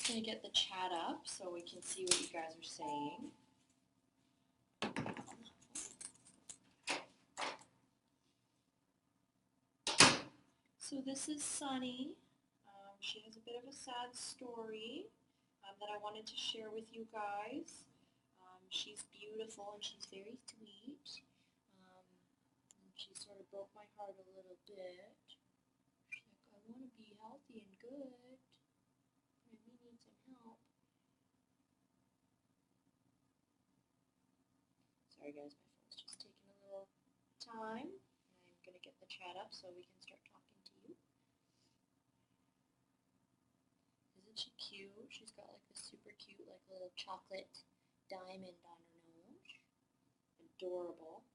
just going to get the chat up so we can see what you guys are saying. So this is Sunny. She has a bit of a sad story that I wanted to share with you guys. She's beautiful and she's very sweet. And she sort of broke my heart a little bit. She's like, I want to be healthy and good. I may need some help. Sorry guys, my phone's just taking a little time. I'm going to get the chat up so we can start talking to you. Isn't she cute? She's got like this super cute like little chocolate diamond on her nose. Adorable.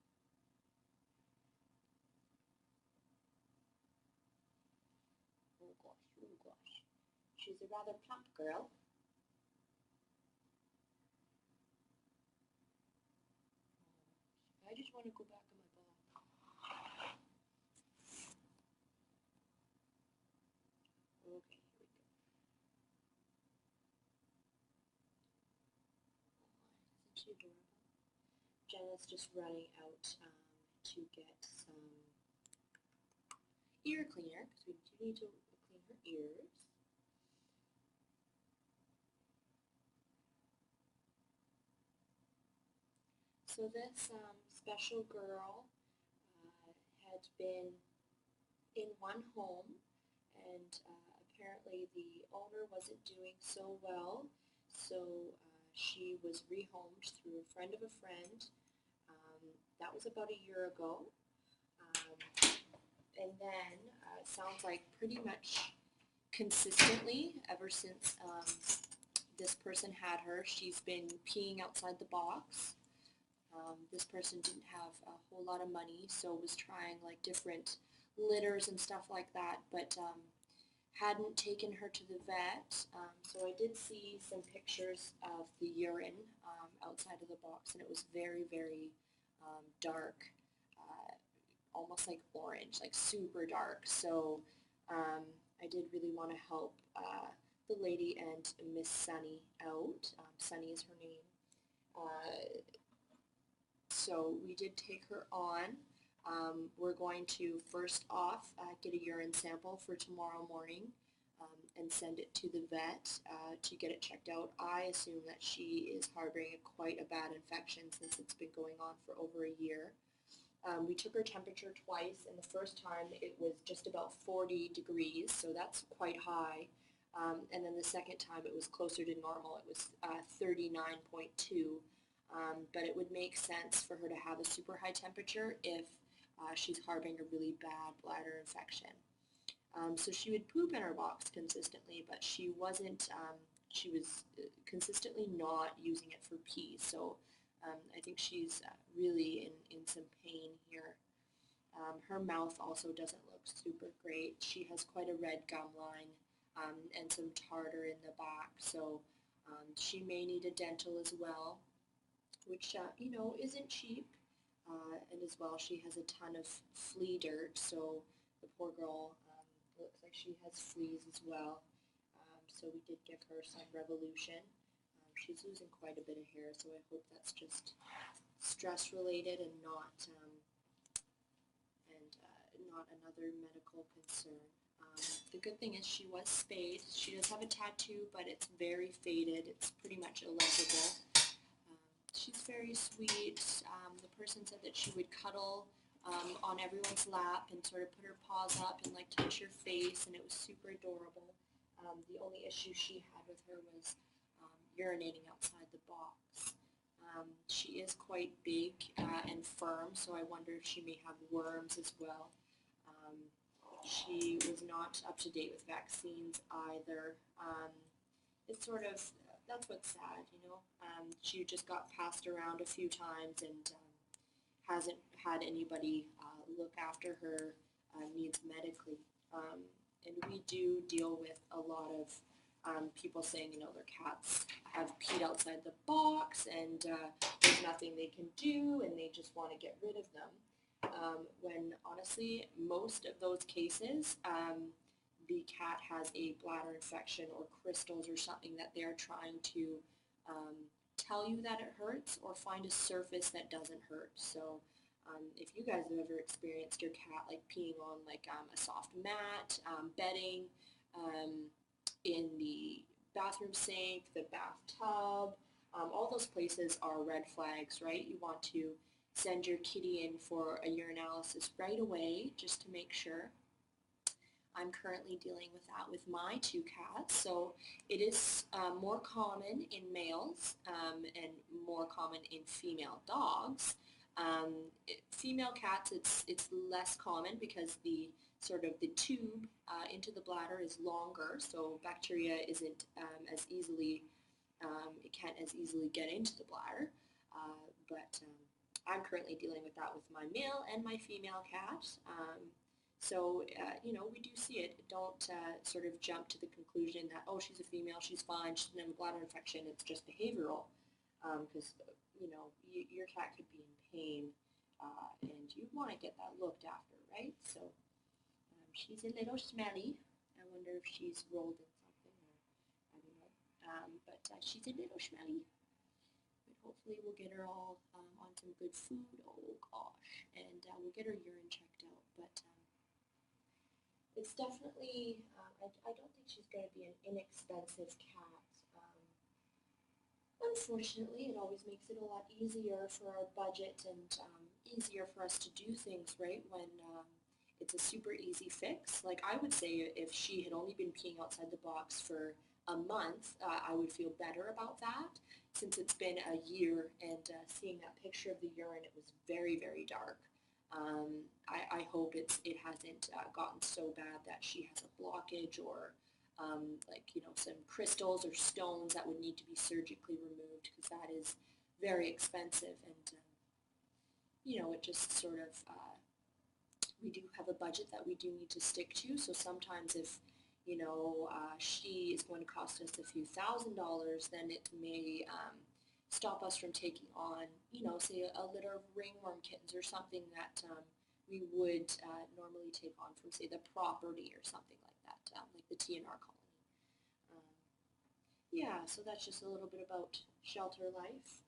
Oh gosh, oh gosh. She's a rather plump girl. I just want to go back in my box. Okay, here we go. Isn't she adorable? Jenna's just running out to get some ear cleaner because we do need to clean her ears. So this special girl had been in one home, and apparently the owner wasn't doing so well, so she was rehomed through a friend of a friend. That was about a year ago. And then it sounds like pretty much consistently ever since this person had her, she's been peeing outside the box. This person didn't have a whole lot of money, so was trying like different litters and stuff like that, but hadn't taken her to the vet. So I did see some pictures of the urine outside of the box, and it was very, very dark, almost like orange, like super dark. So I did really want to help the lady and Miss Sunny out. Sunny is her name. So we did take her on. We're going to first off get a urine sample for tomorrow morning and send it to the vet to get it checked out. I assume that she is harboring quite a bad infection since it's been going on for over a year. We took her temperature twice, and the first time it was just about 40 degrees, so that's quite high. And then the second time it was closer to normal. It was 39.2. But it would make sense for her to have a super high temperature if she's harboring a really bad bladder infection. So she would poop in her box consistently, but she wasn't, she was consistently not using it for pee. So I think she's really in some pain here. Her mouth also doesn't look super great. She has quite a red gum line and some tartar in the back, so she may need a dental as well, which, you know, isn't cheap. And as well, she has a ton of flea dirt, so the poor girl looks like she has fleas as well. So we did give her some Revolution. She's losing quite a bit of hair, so I hope that's just stress related and not another medical concern. The good thing is she was spayed. She does have a tattoo, but it's very faded. It's pretty much illegible. She's very sweet. The person said that she would cuddle on everyone's lap and sort of put her paws up and like touch your face, and it was super adorable. The only issue she had with her was urinating outside the box. She is quite big and firm, so I wonder if she may have worms as well. She was not up to date with vaccines either. It's sort of, that's what's sad, you know. She just got passed around a few times and hasn't had anybody look after her needs medically. And we do deal with a lot of people saying, you know, their cats have peed outside the box and there's nothing they can do and they just want to get rid of them. When honestly, most of those cases, the cat has a bladder infection or crystals or something that they're trying to tell you that it hurts, or find a surface that doesn't hurt. So if you guys have ever experienced your cat like peeing on like a soft mat, bedding, in the bathroom sink, the bathtub, all those places are red flags, right? You want to send your kitty in for a urinalysis right away just to make sure. I'm currently dealing with that with my 2 cats, so it is more common in males and more common in female dogs. Female cats, it's less common because the sort of the tube into the bladder is longer, so bacteria isn't as easily, it can't as easily get into the bladder. But I'm currently dealing with that with my male and my female cat. So, you know, we do see it. Don't sort of jump to the conclusion that, oh, she's a female, she's fine, she doesn't have a bladder infection, it's just behavioral. Because, you know, your cat could be in pain, and you want to get that looked after, right? So, she's a little smelly. I wonder if she's rolled in something, or I don't know. But she's a little smelly. But hopefully we'll get her all on some good food. Oh, gosh. And we'll get her urine checked out. But it's definitely, I don't think she's going to be an inexpensive cat. Unfortunately, it always makes it a lot easier for our budget and easier for us to do things, right, when it's a super easy fix. Like, I would say if she had only been peeing outside the box for a month, I would feel better about that. Since it's been a year, and seeing that picture of the urine, it was very, very dark. I hope it hasn't gotten so bad that she has a blockage, or like, you know, some crystals or stones that would need to be surgically removed, because that is very expensive. And you know, it just sort of, we do have a budget that we do need to stick to. So sometimes if, you know, she is going to cost us a few $1,000s, then it may stop us from taking on, you know, say a litter of ringworm kittens or something that we would normally take on from, say, the property or something like that, like the TNR colony. Yeah, so that's just a little bit about shelter life.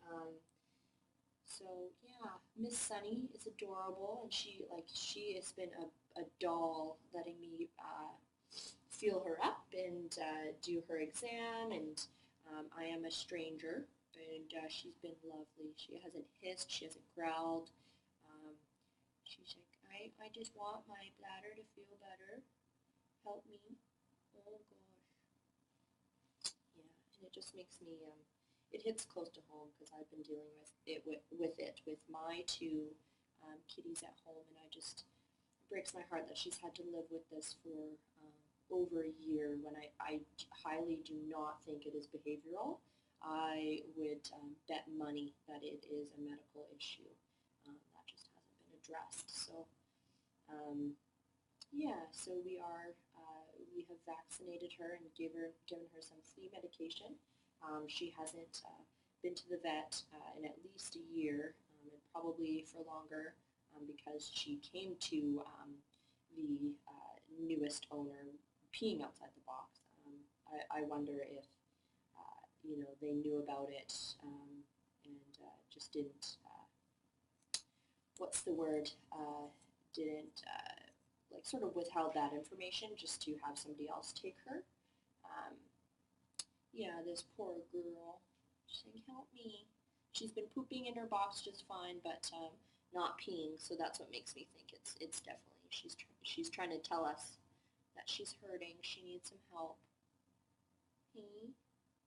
So yeah, Miss Sunny is adorable, and she has been a doll, letting me feel her up and do her exam, and I am a stranger, and she's been lovely. She hasn't hissed, she hasn't growled. She's like, I just want my bladder to feel better. Help me. Oh gosh. Yeah, and it just makes me, it hits close to home, because I've been dealing with it with my 2 kitties at home, and it breaks my heart that she's had to live with this for over a year, when I highly do not think it is behavioral. I would bet money that it is a medical issue that just hasn't been addressed. So yeah, so we have vaccinated her and given her some flea medication. She hasn't been to the vet in at least a year, and probably for longer, because she came to the newest owner peeing outside the box. I wonder if you know, they knew about it and just didn't, what's the word, didn't, like, sort of withheld that information just to have somebody else take her. Yeah, this poor girl. She's saying, help me. She's been pooping in her box just fine, but not peeing, so that's what makes me think it's definitely, she's trying to tell us that she's hurting, she needs some help.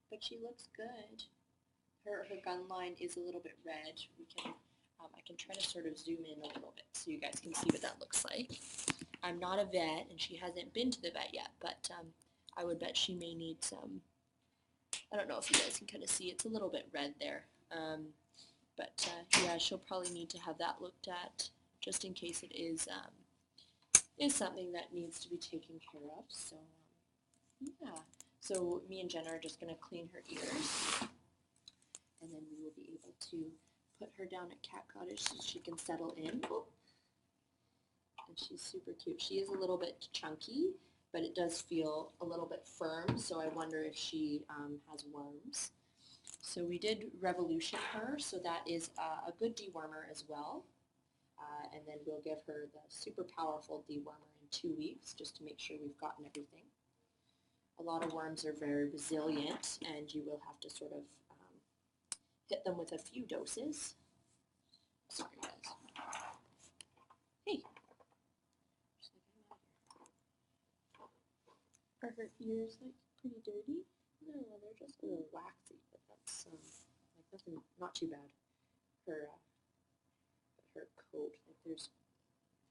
But she looks good. Her gun line is a little bit red. I can try to sort of zoom in a little bit so you guys can see what that looks like. I'm not a vet, and she hasn't been to the vet yet, but I would bet she may need some, I don't know if you guys can kind of see, it's a little bit red there. But yeah, she'll probably need to have that looked at, just in case it is something that needs to be taken care of. So yeah, so me and Jenna are just going to clean her ears, and then we will be able to put her down at Cat Cottage so she can settle in. Oh. And she's super cute. She is a little bit chunky, but it does feel a little bit firm, so I wonder if she has worms. So we did Revolution her, so that is a good dewormer as well. And then we'll give her the super powerful dewormer in 2 weeks just to make sure we've gotten everything. A lot of worms are very resilient, and you will have to sort of hit them with a few doses. Sorry, guys. Hey. Are her ears like pretty dirty? No, they're just a little waxy, but that's like nothing, not too bad. Her her coat, like there's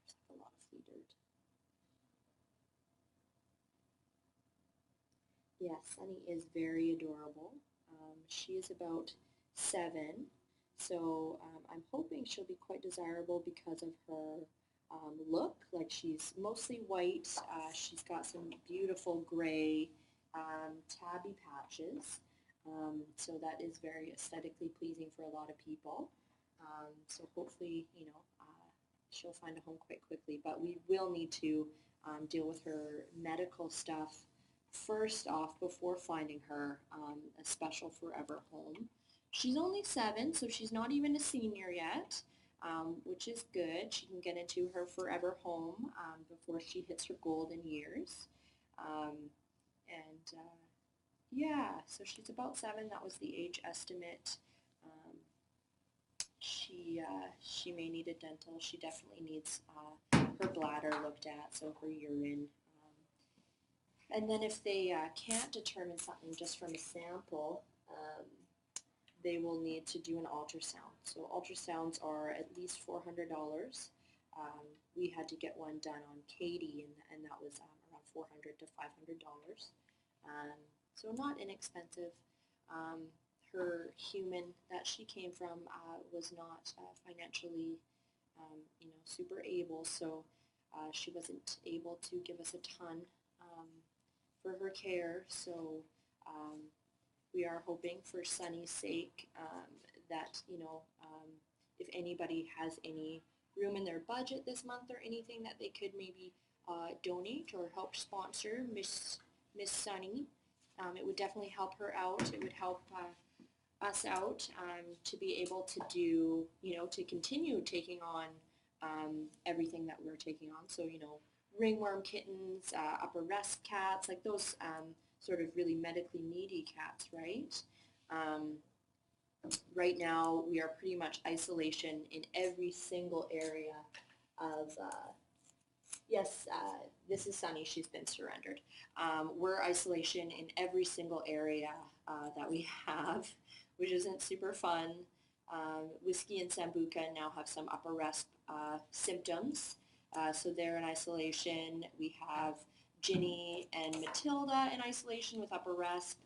like a lot of flea dirt. Yeah, Sunny is very adorable. She is about 7, so I'm hoping she'll be quite desirable because of her look. Like she's mostly white. She's got some beautiful gray tabby patches. So that is very aesthetically pleasing for a lot of people. So hopefully, she'll find a home quite quickly. But we will need to deal with her medical stuff first off before finding her a special forever home. She's only 7, so she's not even a senior yet, which is good. She can get into her forever home before she hits her golden years. Yeah, so she's about 7. That was the age estimate. She may need a dental. She definitely needs her bladder looked at, so her urine. And then if they can't determine something just from a sample, they will need to do an ultrasound. So ultrasounds are at least $400. We had to get one done on Katie, and that was around $400 to $500. So not inexpensive. Her human that she came from was not financially, super able, so she wasn't able to give us a ton for her care. So we are hoping for Sunny's sake that, if anybody has any room in their budget this month or anything that they could maybe donate or help sponsor Miss Sunny. It would definitely help her out. It would help us out to be able to do, to continue taking on everything that we're taking on. So, ringworm kittens, upper rest cats, like those sort of really medically needy cats, right? Right now, we are pretty much isolation in every single area of, yes, this is Sunny, she's been surrendered. We're isolation in every single area that we have, which isn't super fun. Whiskey and Sambuca now have some upper resp symptoms, so they're in isolation. We have Ginny and Matilda in isolation with upper resp.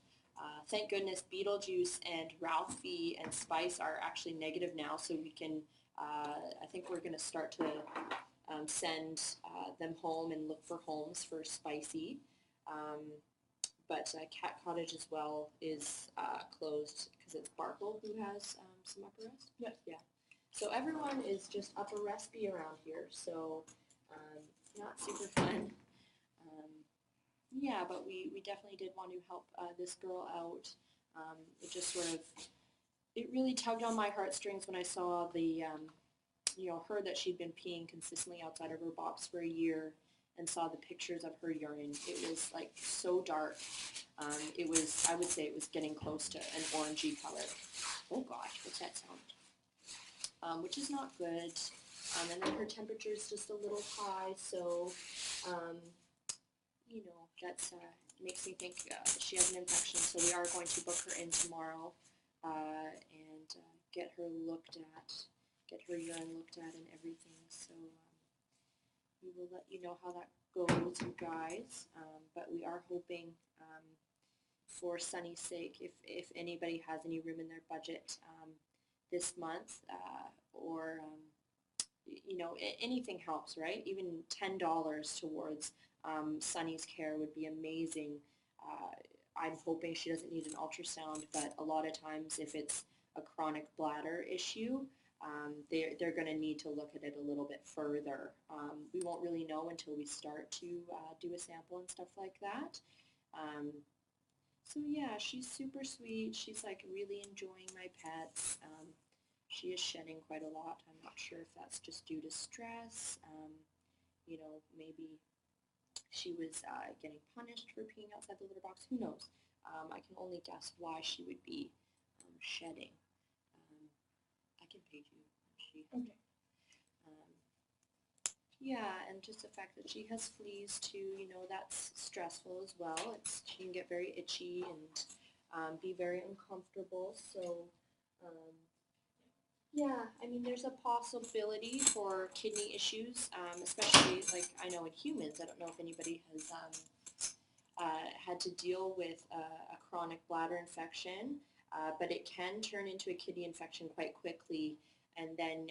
Thank goodness Beetlejuice and Ralphie and Spice are actually negative now, so we can, I think we're going to start to send them home and look for homes for Spicy. But Cat Cottage as well is closed because it's Barkle who has some upper rest. Yes. Yeah. So everyone is just upper respy around here, so not super fun. Yeah, but we definitely did want to help this girl out. It just sort of, it really tugged on my heartstrings when I saw the, heard that she'd been peeing consistently outside of her box for a year and saw the pictures of her urine. It was like so dark. It was, I would say it was getting close to an orangey color. Oh gosh, what's that sound? Which is not good. And then her temperature is just a little high, so, that's makes me think she has an infection. So we are going to book her in tomorrow and get her looked at, get her urine looked at and everything. So we will let you know how that goes, you guys. But we are hoping for Sunny's sake, if anybody has any room in their budget this month, or anything helps, right? Even $10 towards Sunny's care would be amazing. I'm hoping she doesn't need an ultrasound, but a lot of times if it's a chronic bladder issue, they're going to need to look at it a little bit further. We won't really know until we start to do a sample and stuff like that. So yeah, she's super sweet. She's like really enjoying my pets. She is shedding quite a lot. I'm not sure if that's just due to stress. Maybe she was getting punished for peeing outside the litter box. Who knows? I can only guess why she would be shedding. I can page you. Okay. Yeah, and just the fact that she has fleas too, that's stressful as well. She can get very itchy and be very uncomfortable. So, yeah, I mean, there's a possibility for kidney issues, especially like I know in humans. I don't know if anybody has had to deal with a chronic bladder infection, but it can turn into a kidney infection quite quickly, and then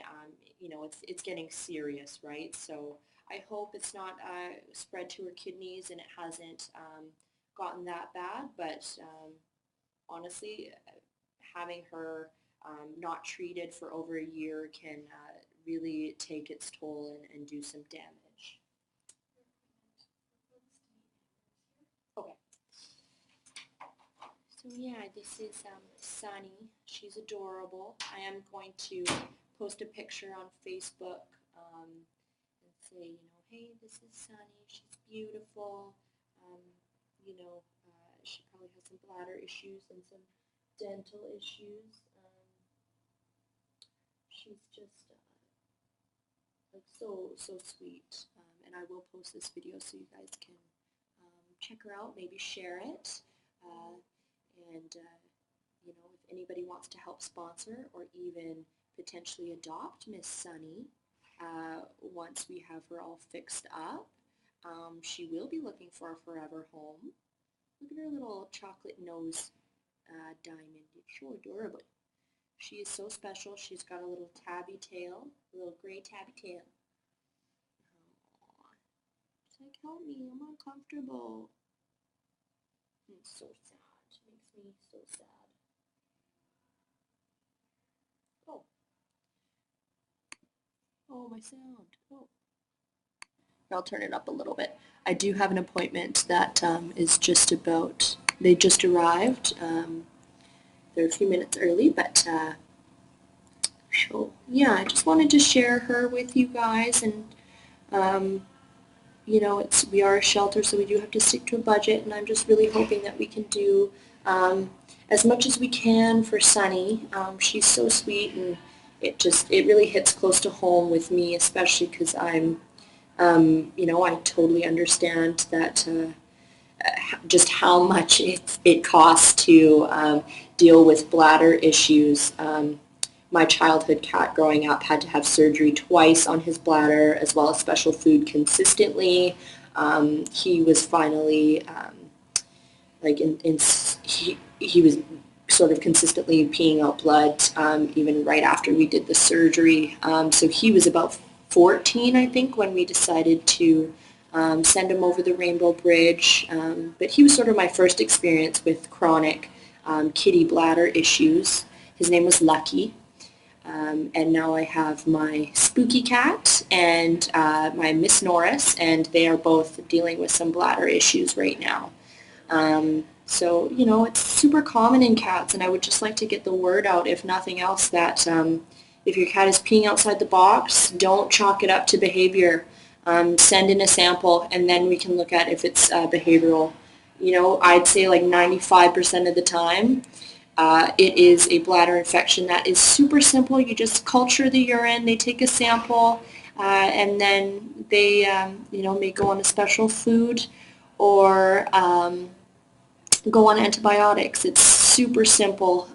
it's getting serious, right? So I hope it's not spread to her kidneys and it hasn't gotten that bad. But honestly, having her not treated for over a year can really take its toll and do some damage. Okay. So yeah, this is Sunny. She's adorable. I am going to post a picture on Facebook and say, hey, this is Sunny. She's beautiful. She probably has some bladder issues and some dental issues. She's just like so sweet. And I will post this video so you guys can check her out, maybe share it. And if anybody wants to help sponsor or even potentially adopt Miss Sunny once we have her all fixed up, she will be looking for a forever home. Look at her little chocolate nose diamond. It's so adorable. She is so special. She's got a little tabby tail, a little gray tabby tail. Aww. She's like, help me, I'm uncomfortable. It's so sad. It makes me so sad. Oh, my sound. Oh. I'll turn it up a little bit. I do have an appointment that is just about, they just arrived. They're a few minutes early, but yeah, I just wanted to share her with you guys. And we are a shelter, so we do have to stick to a budget, and I'm just really hoping that we can do as much as we can for Sunny. She's so sweet, and it really hits close to home with me, especially because I totally understand that just how much it costs to deal with bladder issues. My childhood cat growing up had to have surgery twice on his bladder, as well as special food consistently. He was finally he was sort of consistently peeing out blood even right after we did the surgery. So he was about 14, I think, when we decided to send him over the Rainbow Bridge. But he was sort of my first experience with chronic kitty bladder issues. His name was Lucky. And now I have my Spooky cat and my Miss Norris, and they are both dealing with some bladder issues right now. So, it's super common in cats, and I would just like to get the word out, if nothing else, that if your cat is peeing outside the box, don't chalk it up to behavior. Send in a sample, and then we can look at if it's behavioral. I'd say like 95% of the time, it is a bladder infection that is super simple. You just culture the urine, they take a sample, and then they, may go on a special food or go on antibiotics. It's super simple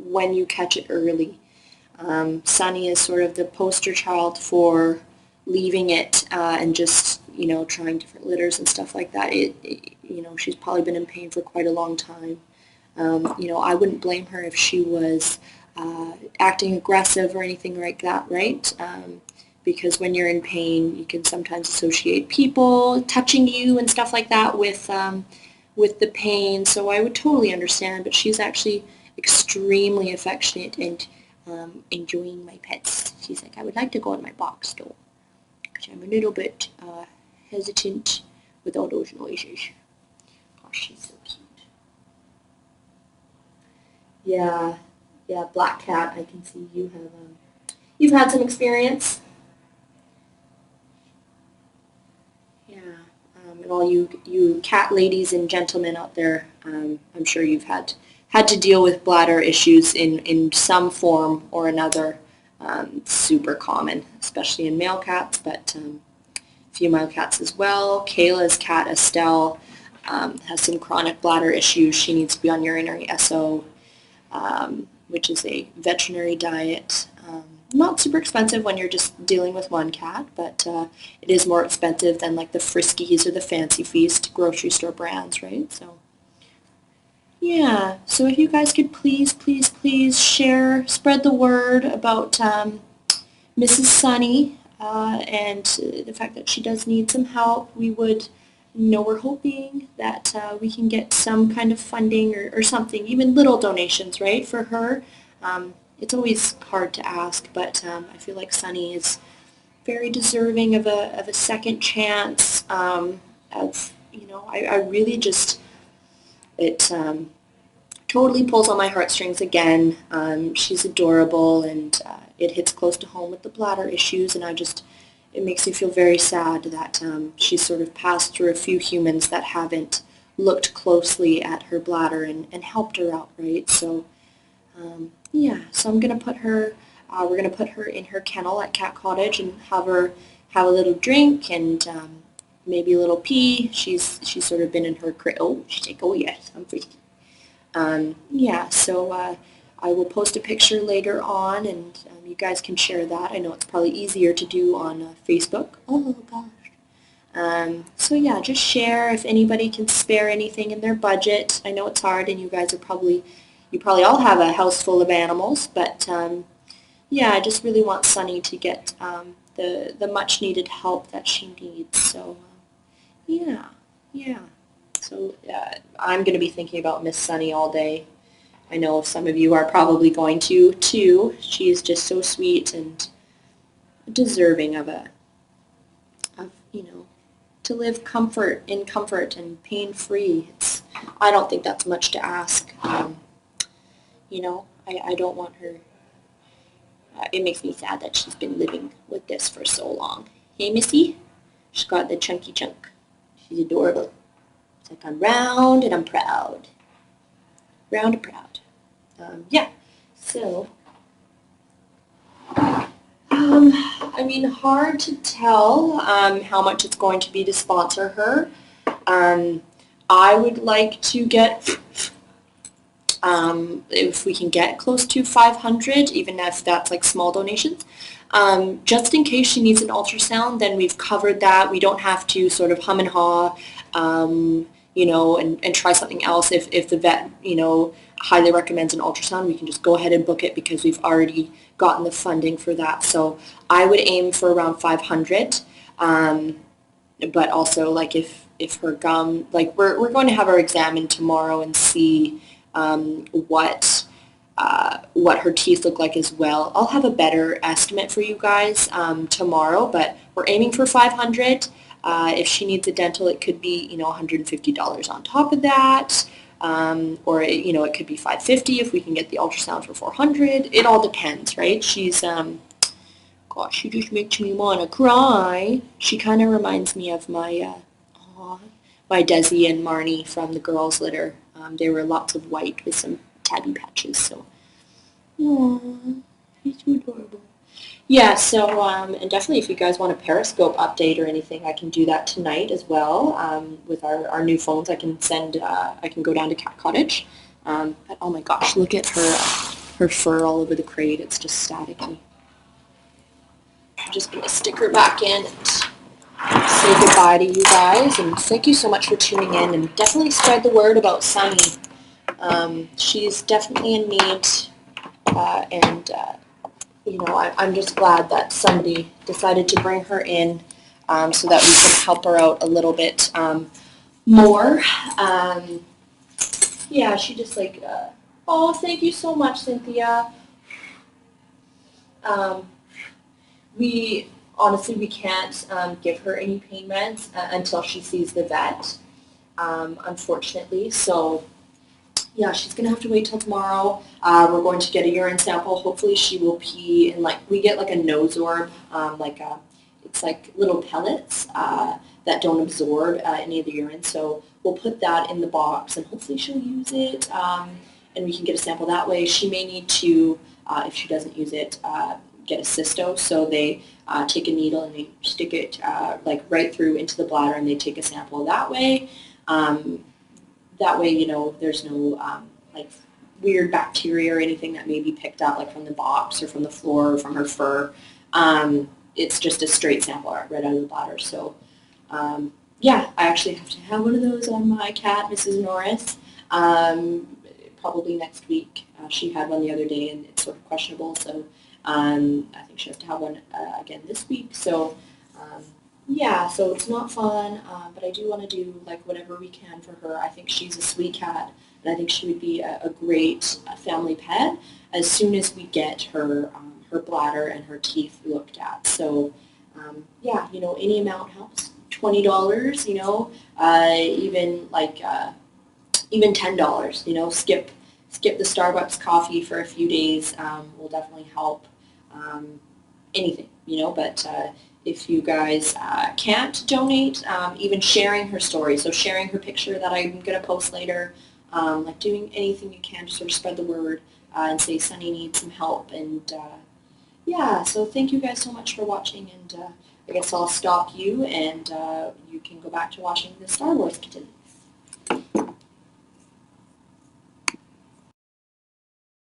when you catch it early. Sunny is sort of the poster child for leaving it and just, trying different litters and stuff like that. She's probably been in pain for quite a long time. I wouldn't blame her if she was acting aggressive or anything like that, right? Because when you're in pain, you can sometimes associate people touching you and stuff like that with the pain. So I would totally understand, but she's actually extremely affectionate, and enjoying my pets. She's like, I would like to go in my box though, because I'm a little bit hesitant with all those noises. Gosh, she's so cute. Yeah, black cat. I can see you have you've had some experience. Yeah, and all you cat ladies and gentlemen out there, I'm sure you've had to deal with bladder issues in some form or another. Super common, especially in male cats, but female cats as well. Kayla's cat, Estelle, has some chronic bladder issues. She needs to be on urinary SO, which is a veterinary diet. Not super expensive when you're just dealing with one cat, but it is more expensive than like the Friskies or the Fancy Feast grocery store brands, right? So yeah, so if you guys could please share, spread the word about Mrs. Sunny and the fact that she does need some help. We're hoping that we can get some kind of funding or something, even little donations, right, for her. It's always hard to ask, but I feel like Sunny is very deserving of a second chance. I really just, it totally pulls on my heartstrings again. She's adorable, and it hits close to home with the bladder issues, and it makes me feel very sad that she's sort of passed through a few humans that haven't looked closely at her bladder and helped her out, right? So yeah, so I'm gonna put her. We're gonna put her in her kennel at Cat Cottage and have her have a little drink and maybe a little pee. She's sort of been in her crate. Oh, she's like, oh yes, I'm frisky. Yeah, so I will post a picture later on, and you guys can share that. I know it's probably easier to do on Facebook. Oh gosh. So yeah, just share if anybody can spare anything in their budget. I know it's hard, and you probably all have a house full of animals, but yeah, I just really want Sunny to get the much needed help that she needs. So yeah. So I'm going to be thinking about Miss Sunny all day. I know some of you are probably going to too. She is just so sweet and deserving of to live in comfort and pain-free. I don't think that's much to ask. I don't want her. It makes me sad that she's been living with this for so long. Hey, Missy? She's got the chunky chunk. She's adorable. It's like I'm round and I'm proud. Round and proud. Yeah. So, hard to tell how much it's going to be to sponsor her. I would like to get, if we can get close to 500, even if that's like small donations. Just in case she needs an ultrasound, then we've covered that. We don't have to sort of hum and haw, and try something else. If the vet, highly recommends an ultrasound, we can just go ahead and book it because we've already gotten the funding for that. So I would aim for around 500, but also like if her gum, like we're going to have her examined tomorrow and see what her teeth look like as well. I'll have a better estimate for you guys tomorrow, but we're aiming for 500. If she needs a dental, it could be $150 on top of that. Or it could be $550 if we can get the ultrasound for $400. It all depends, right? She's gosh, she just makes me want to cry. She kind of reminds me of my Desi and Marnie from the girls' litter. They were lots of white with some tabby patches. So, aww, she's so adorable. Yeah, so and definitely if you guys want a Periscope update or anything, I can do that tonight as well. With our new phones, I can go down to Cat Cottage. But oh my gosh, look at her fur all over the crate. It's just staticky. I'm just going to stick her back in and say goodbye to you guys. And thank you so much for tuning in. And definitely spread the word about Sunny. She's definitely in need. I'm just glad that somebody decided to bring her in so that we can help her out a little bit more. Yeah, she just oh, thank you so much, Cynthia. Um, we honestly we can't give her any pain meds until she sees the vet. Unfortunately, so yeah, she's gonna have to wait till tomorrow. We're going to get a urine sample. Hopefully, she will pee and like we get like a nose orb, it's like little pellets that don't absorb any of the urine. So we'll put that in the box and hopefully she'll use it. And we can get a sample that way. She may need to, if she doesn't use it, get a cysto. So they take a needle and they stick it like right through into the bladder and they take a sample that way. That way, there's no like weird bacteria or anything that may be picked up like from the box or from the floor or from her fur. It's just a straight sample right out of the bladder. So yeah, I actually have to have one of those on my cat, Mrs. Norris, probably next week. She had one the other day and it's sort of questionable, so I think she has to have one again this week. So yeah, so it's not fun, but I do want to do like whatever we can for her. I think she's a sweet cat, and I think she would be a great family pet as soon as we get her bladder and her teeth looked at. So yeah, any amount helps. $20, even like even $10. Skip the Starbucks coffee for a few days will definitely help. Um, Anything, but if you guys can't donate, even sharing her story, so sharing her picture that I'm going to post later, like doing anything you can to sort of spread the word and say Sunny needs some help. And yeah, so thank you guys so much for watching, and I guess I'll stop you and you can go back to watching the Star Wars kitten.